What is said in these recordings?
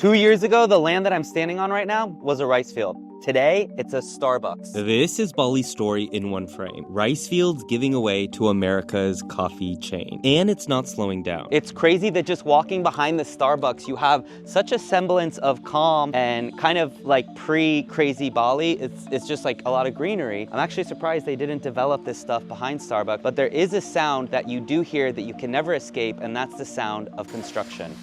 2 years ago, the land that I'm standing on right now was a rice field. Today, it's a Starbucks. This is Bali's story in one frame. Rice fields giving away to America's coffee chain. And it's not slowing down. It's crazy that just walking behind the Starbucks, you have such a semblance of calm and kind of like pre-crazy Bali. It's just like a lot of greenery. I'm actually surprised they didn't develop this stuff behind Starbucks, but there is a sound that you do hear that you can never escape, and that's the sound of construction.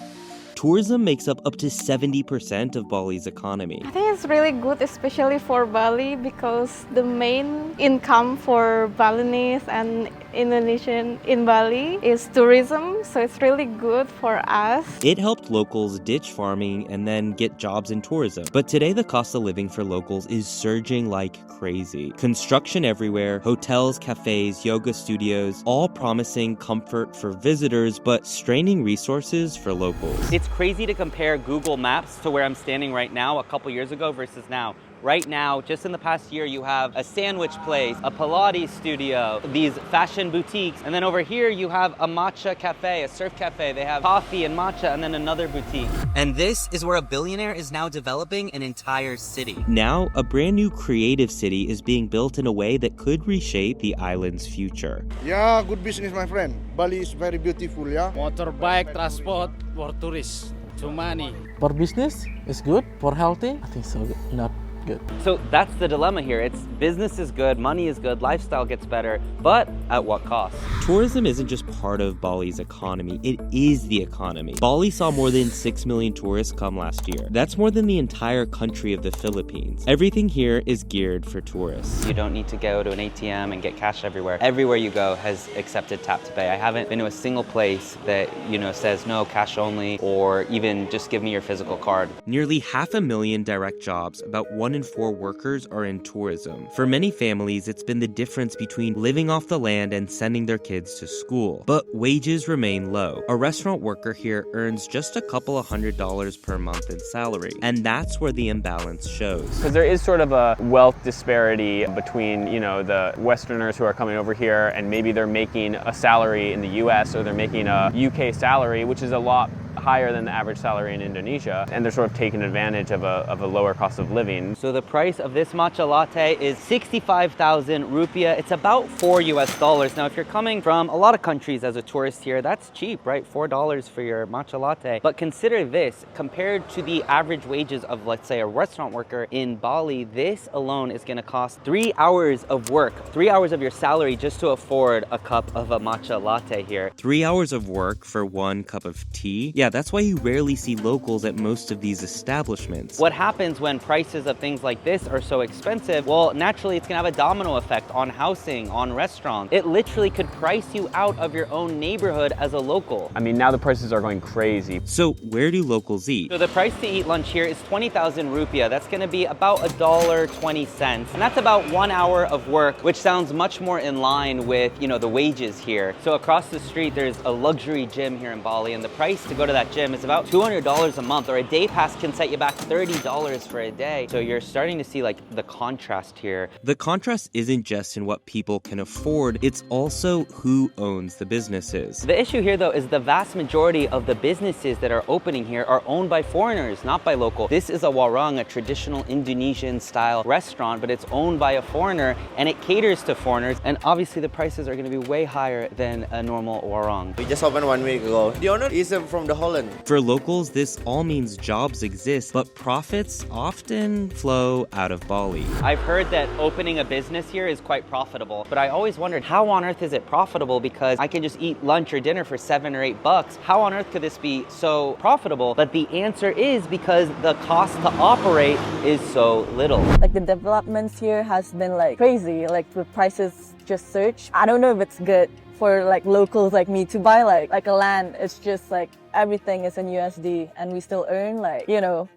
Tourism makes up to 70% of Bali's economy. I think it's really good, especially for Bali, because the main income for Balinese and Indonesian in Bali is tourism, so it's really good for us. It helped locals ditch farming and then get jobs in tourism. But today the cost of living for locals is surging like crazy. Construction everywhere, hotels, cafes, yoga studios, all promising comfort for visitors, but straining resources for locals. It's crazy to compare Google Maps to where I'm standing right now a couple years ago versus now. Right now, just in the past year, you have a sandwich place, a Pilates studio, these fashion boutiques, and then over here you have a matcha cafe, a surf cafe. They have coffee and matcha, and then another boutique. And this is where a billionaire is now developing an entire city. Now, a brand new creative city is being built in a way that could reshape the island's future. Yeah, good business, my friend. Bali is very beautiful, yeah? Motorbike transport for tourists, too many. For business, it's good. For healthy, I think so. Not good. So that's the dilemma here. It's business is good, money is good, lifestyle gets better, but at what cost? Tourism isn't just part of Bali's economy, it is the economy. Bali saw more than 6 million tourists come last year. That's more than the entire country of the Philippines. Everything here is geared for tourists. You don't need to go to an ATM and get cash everywhere. Everywhere you go has accepted tap to pay. I haven't been to a single place that, says no, cash only, or even just give me your physical card. Nearly 500,000 direct jobs, about 1 in 4 workers are in tourism. For many families, it's been the difference between living off the land and sending their kids to school. But wages remain low. A restaurant worker here earns just a couple of $100s per month in salary, and that's where the imbalance shows. Because there is sort of a wealth disparity between, the Westerners who are coming over here, and maybe they're making a salary in the US or they're making a UK salary, which is a lot higher than the average salary in Indonesia, and they're sort of taking advantage of a lower cost of living. So the price of this matcha latte is 65,000 rupiah. It's about $4 US. Now, if you're coming from a lot of countries as a tourist here, that's cheap, right? $4 for your matcha latte. But consider this, compared to the average wages of, let's say, a restaurant worker in Bali, this alone is gonna cost 3 hours of work, 3 hours of your salary just to afford a cup of a matcha latte here. 3 hours of work for 1 cup of tea? Yeah, that's why you rarely see locals at most of these establishments. What happens when prices of things like this are so expensive? Well, naturally, it's gonna have a domino effect on housing, on restaurants. It literally could price you out of your own neighborhood as a local. I mean, now the prices are going crazy. So where do locals eat? So the price to eat lunch here is 20,000 rupiah. That's gonna be about $1.20. And that's about 1 hour of work, which sounds much more in line with, the wages here. So across the street, there's a luxury gym here in Bali, and the price to go to that gym is about $200 a month, or a day pass can set you back $30 for a day. So you're starting to see the contrast here. The contrast isn't just in what people can afford, it's also who owns the businesses. The issue here though is the vast majority of the businesses that are opening here are owned by foreigners, not by local. This is a warung, a traditional Indonesian style restaurant, but it's owned by a foreigner and it caters to foreigners, and obviously the prices are going to be way higher than a normal warung. We just opened 1 week ago. The owner is from the Holland. For locals, this all means jobs exist, but profits often flow out of Bali. I've heard that opening a business here is quite profitable, but I always wondered, how on earth is it profitable? Because I can just eat lunch or dinner for $7 or $8. How on earth could this be so profitable? But the answer is because the cost to operate is so little. The developments here has been crazy. The prices just surge. I don't know if it's good for locals like me to buy a land. It's just everything is in USD, and we still earn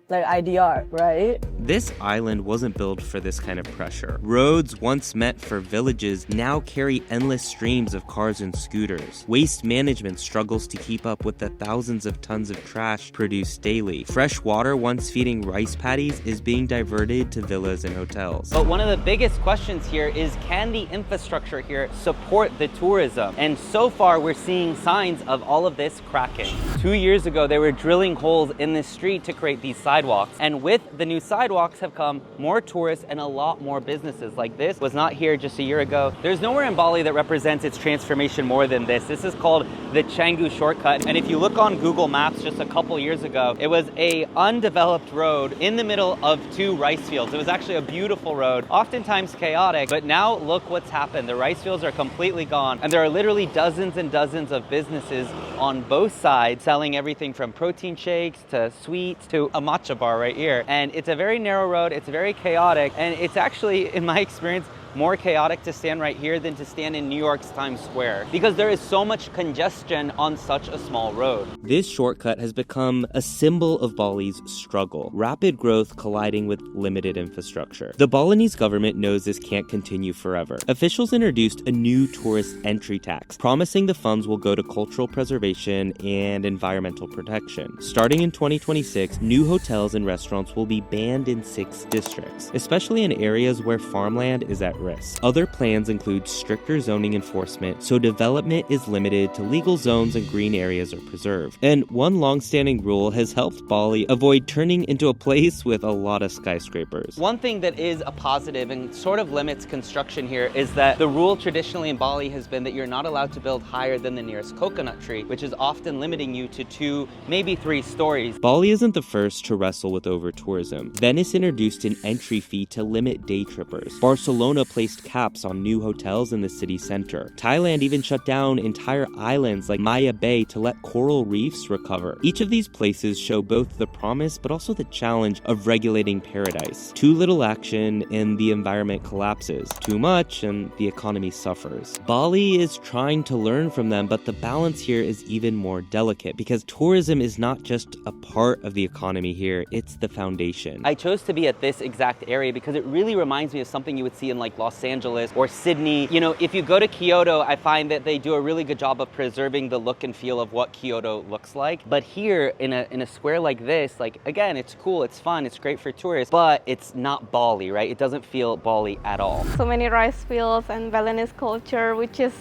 IDR, right? This island wasn't built for this kind of pressure. Roads once meant for villages now carry endless streams of cars and scooters. Waste management struggles to keep up with the thousands of tons of trash produced daily. Fresh water once feeding rice paddies is being diverted to villas and hotels. But one of the biggest questions here is, can the infrastructure here support the tourism? And so far, we're seeing signs of all of this cracking. 2 years ago, they were drilling holes in this street to create these sidewalks. And with the new sidewalks have come more tourists and a lot more businesses. Like this was not here just a year ago. There's nowhere in Bali that represents its transformation more than this. This is called the Canggu Shortcut. And if you look on Google Maps just a couple years ago, it was a undeveloped road in the middle of 2 rice fields. It was actually a beautiful road, oftentimes chaotic, but now look what's happened. The rice fields are completely gone, and there are literally dozens and dozens of businesses on both sides selling everything from protein shakes to sweets to a matcha bar right here. And it's a very narrow road, it's very chaotic, and it's actually, in my experience, more chaotic to stand right here than to stand in New York's Times Square because there is so much congestion on such a small road. This shortcut has become a symbol of Bali's struggle, rapid growth colliding with limited infrastructure. The Balinese government knows this can't continue forever. Officials introduced a new tourist entry tax, promising the funds will go to cultural preservation and environmental protection. Starting in 2026, new hotels and restaurants will be banned in 6 districts, especially in areas where farmland is at risk. Other plans include stricter zoning enforcement, so development is limited to legal zones and green areas are preserved. And one long-standing rule has helped Bali avoid turning into a place with a lot of skyscrapers. One thing that is a positive and sort of limits construction here is that the rule traditionally in Bali has been that you're not allowed to build higher than the nearest coconut tree, which is often limiting you to 2, maybe 3 stories. Bali isn't the first to wrestle with over-tourism. Venice introduced an entry fee to limit day trippers. Barcelona placed caps on new hotels in the city center. Thailand even shut down entire islands like Maya Bay to let coral reefs recover. Each of these places show both the promise but also the challenge of regulating paradise. Too little action and the environment collapses. Too much and the economy suffers. Bali is trying to learn from them, but the balance here is even more delicate because tourism is not just a part of the economy here, it's the foundation. I chose to be at this exact area because it really reminds me of something you would see in like Los Angeles or Sydney. You know, if you go to Kyoto, I find that they do a really good job of preserving the look and feel of what Kyoto looks like. But here in a square like this, like again, it's cool, it's fun, it's great for tourists, but it's not Bali, right? It doesn't feel Bali at all. So many rice fields and Balinese culture,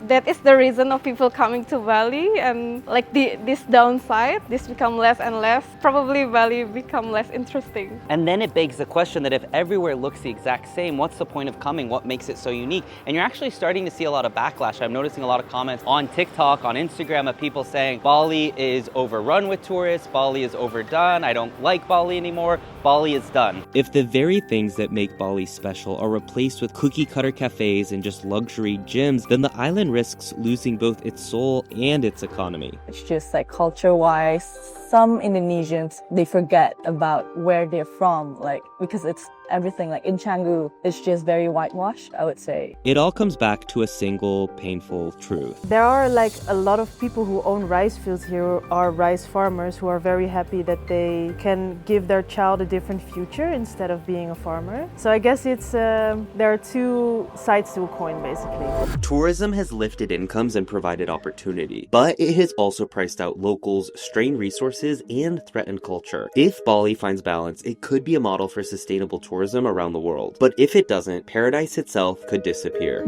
that is the reason of people coming to Bali. And like this downside, this become less and less, probably Bali become less interesting. And then it begs the question that if everywhere looks the exact same, what's the point of coming? What makes it so unique? And you're actually starting to see a lot of backlash. I'm noticing a lot of comments on TikTok, on Instagram of people saying Bali is overrun with tourists, Bali is overdone, I don't like Bali anymore, Bali is done. If the very things that make Bali special are replaced with cookie-cutter cafes and just luxury gyms, then the island risks losing both its soul and its economy. It's just like culture-wise, some Indonesians, they forget about where they're from, like, because it's everything like in Canggu, it's just very whitewashed, I would say. It all comes back to a single painful truth. There are like a lot of people who own rice fields here, are rice farmers who are very happy that they can give their child a different future instead of being a farmer. So I guess it's there are 2 sides to a coin basically. Tourism has lifted incomes and provided opportunity, but it has also priced out locals, strained resources, and threatened culture. If Bali finds balance, it could be a model for sustainable tourism around the world. But if it doesn't, paradise itself could disappear.